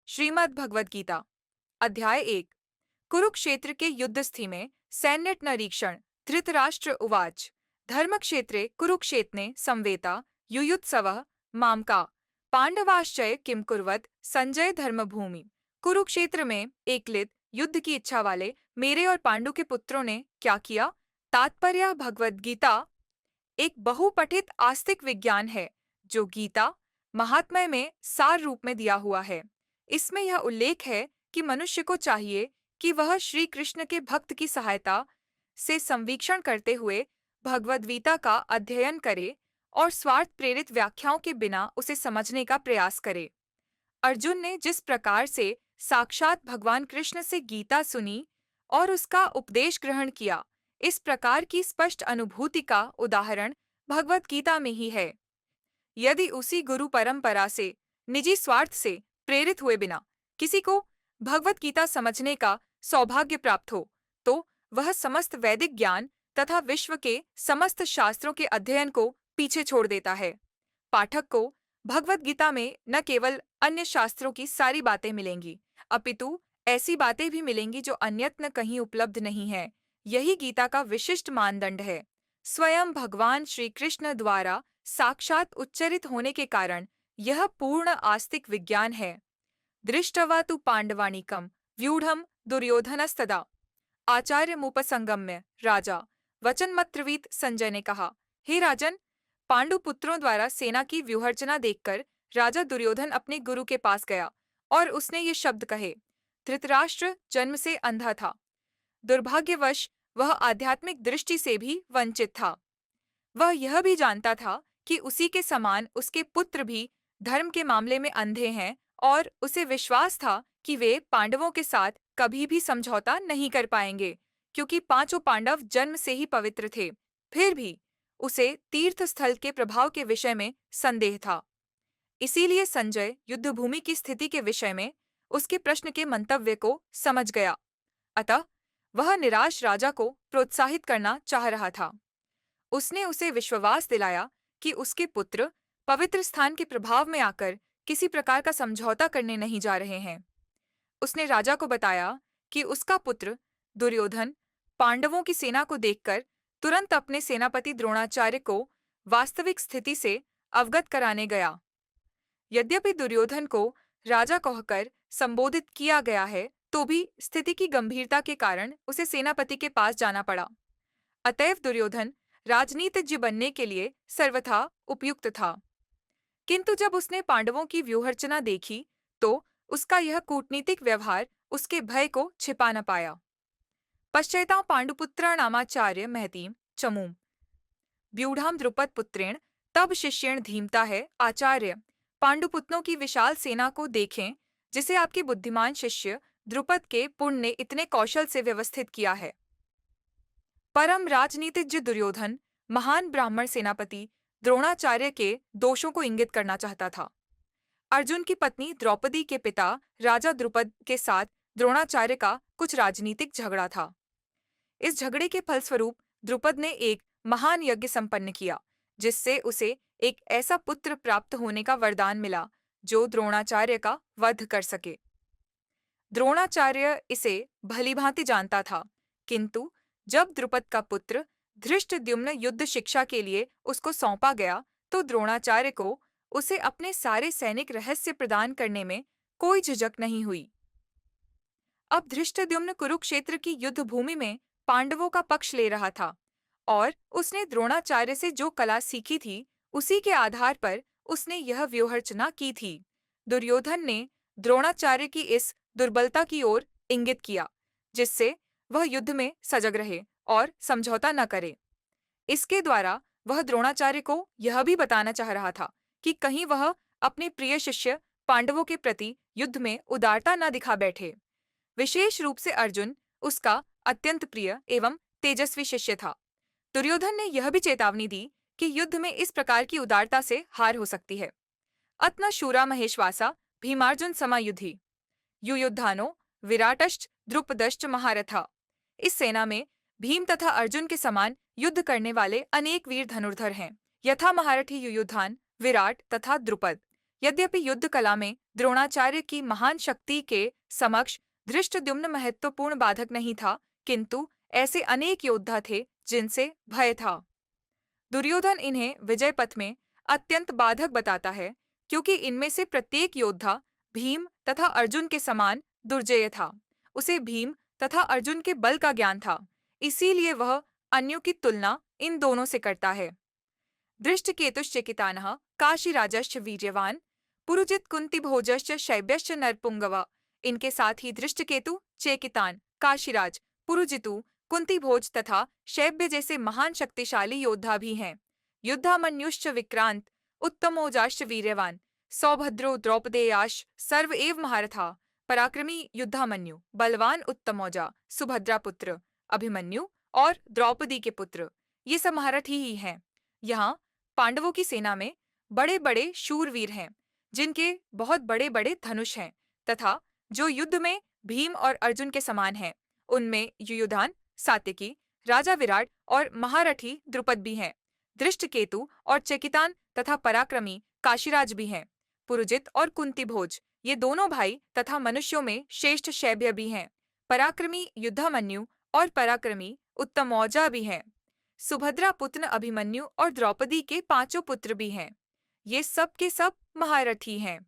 श्रीमद् भगवद गीता अध्याय 1 कुरुक्षेत्र के युद्धस्थी में सैन्य निरीक्षण। धृतराष्ट्र उवाच धर्मक्षेत्रे कुरुक्षेत्रे संवेता युयुत्सवः मामका पांडवाश्चय किम कुर्वत संजय धर्मभूमि। कुरुक्षेत्र में एकलित युद्ध की इच्छा वाले मेरे और पांडु के पुत्रों ने क्या किया। तात्पर्य भगवद गीता एक बहुपठित आस्तिक विज्ञान है जो गीता महात्म्य में सार रूप में दिया हुआ है। इसमें यह उल्लेख है कि मनुष्य को चाहिए कि वह श्री कृष्ण के भक्त की सहायता से संवीक्षण करते हुए भगवद गीता का अध्ययन करे और स्वार्थ प्रेरित व्याख्याओं के बिना उसे समझने का प्रयास करे। अर्जुन ने जिस प्रकार से साक्षात भगवान कृष्ण से गीता सुनी और उसका उपदेश ग्रहण किया, इस प्रकार की स्पष्ट अनुभूति का उदाहरण भगवद गीता में ही है। यदि उसी गुरु परंपरा से निजी स्वार्थ से प्रेरित हुए बिना किसी को भगवद गीता समझने का सौभाग्य प्राप्त हो, तो वह समस्त वैदिक ज्ञान तथा विश्व के समस्त शास्त्रों के अध्ययन को पीछे छोड़ देता है। पाठक को भगवद गीता में न केवल अन्य शास्त्रों की सारी बातें मिलेंगी, अपितु ऐसी बातें भी मिलेंगी जो अन्यत्र कहीं उपलब्ध नहीं है। यही गीता का विशिष्ट मानदंड है। स्वयं भगवान श्री कृष्ण द्वारा साक्षात उच्चरित होने के कारण यह पूर्ण आस्तिक विज्ञान है। दृष्टवा तु पांडवानीकम व्यूढ़म दुर्योधनस्तदा आचार्य मुपसंगम्य राजा वचनमत्रवीत। संजय ने कहा, हे राजन, पांडु पुत्रों द्वारा सेना की व्यूहरचना देखकर राजा दुर्योधन अपने गुरु के पास गया और उसने ये शब्द कहे। धृतराष्ट्र जन्म से अंधा था। दुर्भाग्यवश वह आध्यात्मिक दृष्टि से भी वंचित था। वह यह भी जानता था कि उसी के समान उसके पुत्र भी धर्म के मामले में अंधे हैं और उसे विश्वास था कि वे पांडवों के साथ कभी भी समझौता नहीं कर पाएंगे, क्योंकि पांचों पांडव जन्म से ही पवित्र थे। फिर भी उसे तीर्थ स्थल के प्रभाव के विषय में संदेह था। इसीलिए संजय युद्धभूमि की स्थिति के विषय में उसके प्रश्न के मंतव्य को समझ गया। अतः वह निराश राजा को प्रोत्साहित करना चाह रहा था। उसने उसे विश्वास दिलाया कि उसके पुत्र पवित्र स्थान के प्रभाव में आकर किसी प्रकार का समझौता करने नहीं जा रहे हैं। उसने राजा को बताया कि उसका पुत्र दुर्योधन पांडवों की सेना को देखकर तुरंत अपने सेनापति द्रोणाचार्य को वास्तविक स्थिति से अवगत कराने गया। यद्यपि दुर्योधन को राजा कहकर संबोधित किया गया है, तो भी स्थिति की गंभीरता के कारण उसे सेनापति के पास जाना पड़ा। अतएव दुर्योधन राजनीतिज्ञ बनने के लिए सर्वथा उपयुक्त था। किंतु जब उसने पांडवों की व्यूहरचना देखी, तो उसका यह कूटनीतिक व्यवहार उसके भय को छिपा न पाया। पश्चैतां पांडुपुत्राणामाचार्य महतीं चमूम व्यूढ़ाम द्रुपद पुत्रेण तब शिष्येण धीमता है आचार्य। पांडुपुत्रों की विशाल सेना को देखें, जिसे आपके बुद्धिमान शिष्य द्रुपद के पुण्य ने इतने कौशल से व्यवस्थित किया है। परम राजनीतिज्ञ दुर्योधन महान ब्राह्मण सेनापति द्रोणाचार्य के दोषों को इंगित करना चाहता था। अर्जुन की पत्नी द्रौपदी के पिता राजा द्रुपद के साथ द्रोणाचार्य का कुछ राजनीतिक झगड़ा था। इस झगड़े के फलस्वरूप द्रुपद ने एक महान यज्ञ संपन्न किया, जिससे उसे एक ऐसा पुत्र प्राप्त होने का वरदान मिला जो द्रोणाचार्य का वध कर सके। द्रोणाचार्य इसे भलीभांति जानता था, किंतु जब द्रुपद का पुत्र धृष्टद्युम्न युद्ध शिक्षा के लिए उसको सौंपा गया, तो द्रोणाचार्य को उसे अपने सारे सैनिक रहस्य प्रदान करने में कोई झिझक नहीं हुई। अब धृष्टद्युम्न कुरुक्षेत्र की युद्ध भूमि में पांडवों का पक्ष ले रहा था और उसने द्रोणाचार्य से जो कला सीखी थी, उसी के आधार पर उसने यह व्यूहरचना की थी। दुर्योधन ने द्रोणाचार्य की इस दुर्बलता की ओर इंगित किया, जिससे वह युद्ध में सजग रहे और समझौता न करे। इसके द्वारा वह द्रोणाचार्य को यह भी बताना चाह रहा था कि कहीं वह अपने प्रिय शिष्य पांडवों के प्रति युद्ध में उदारता न दिखा बैठे। विशेष रूप से अर्जुन उसका अत्यंत प्रिय एवं तेजस्वी शिष्य था। दुर्योधन ने यह भी चेतावनी दी कि युद्ध में इस प्रकार की उदारता से हार हो सकती है। अत्न शूरा महेश्वासा भीमार्जुन समायुधि युयुद्धानो विराटश्च द्रुपदश्च महारथा। इस सेना में भीम तथा अर्जुन के समान युद्ध करने वाले अनेक वीर धनुर्धर हैं, यथा महारथी युयुधान, विराट तथा द्रुपद। यद्यपि युद्ध कला में द्रोणाचार्य की महान शक्ति के समक्ष धृष्टद्युम्न महत्वपूर्ण बाधक नहीं था, किंतु ऐसे अनेक योद्धा थे जिनसे भय था। दुर्योधन इन्हें विजय पथ में अत्यंत बाधक बताता है, क्योंकि इनमें से प्रत्येक योद्धा भीम तथा अर्जुन के समान दुर्जेय था। उसे भीम तथा अर्जुन के बल का ज्ञान था, इसीलिए वह अन्यों की तुलना इन दोनों से करता है। दृष्टकेतुश्चेकितानः काशीराजश्च वीर्यवान पुरुजित कुंतीभोजश्च शैब्यश्च नरपुंगव। इनके साथ ही दृष्टकेतु, चेकितान, काशीराज, पुरुजितु, कुंतीभोज तथा शैब्य जैसे महान शक्तिशाली योद्धा भी हैं। युद्धामन्युश्च विक्रांत उत्तमोजाश्च वीर्यवान सौभद्रो द्रौपदेयाश्च सर्व एव महारथा। पराक्रमी युद्धामन्यु, बलवान उत्तमौजा, सुभद्रा पुत्र अभिमन्यु और द्रौपदी के पुत्र, ये सब महारथी ही हैं। यहाँ पांडवों की सेना में बड़े बड़े शूरवीर हैं, जिनके बहुत बड़े बड़े धनुष हैं, तथा जो युद्ध में भीम और अर्जुन के समान हैं। उनमें युयुधान, सात्यकी, राजा विराट और महारथी द्रुपद भी हैं। दृष्टकेतु और चेकितान तथा पराक्रमी काशीराज भी हैं। पुरुजित और कुंतीभोज, ये दोनों भाई तथा मनुष्यों में श्रेष्ठ शैब्य भी हैं। पराक्रमी युद्धामन्यु और पराक्रमी उत्तमौजा भी हैं। सुभद्रा पुत्र अभिमन्यु और द्रौपदी के 5 पुत्र भी हैं। ये सब के सब महारथी हैं।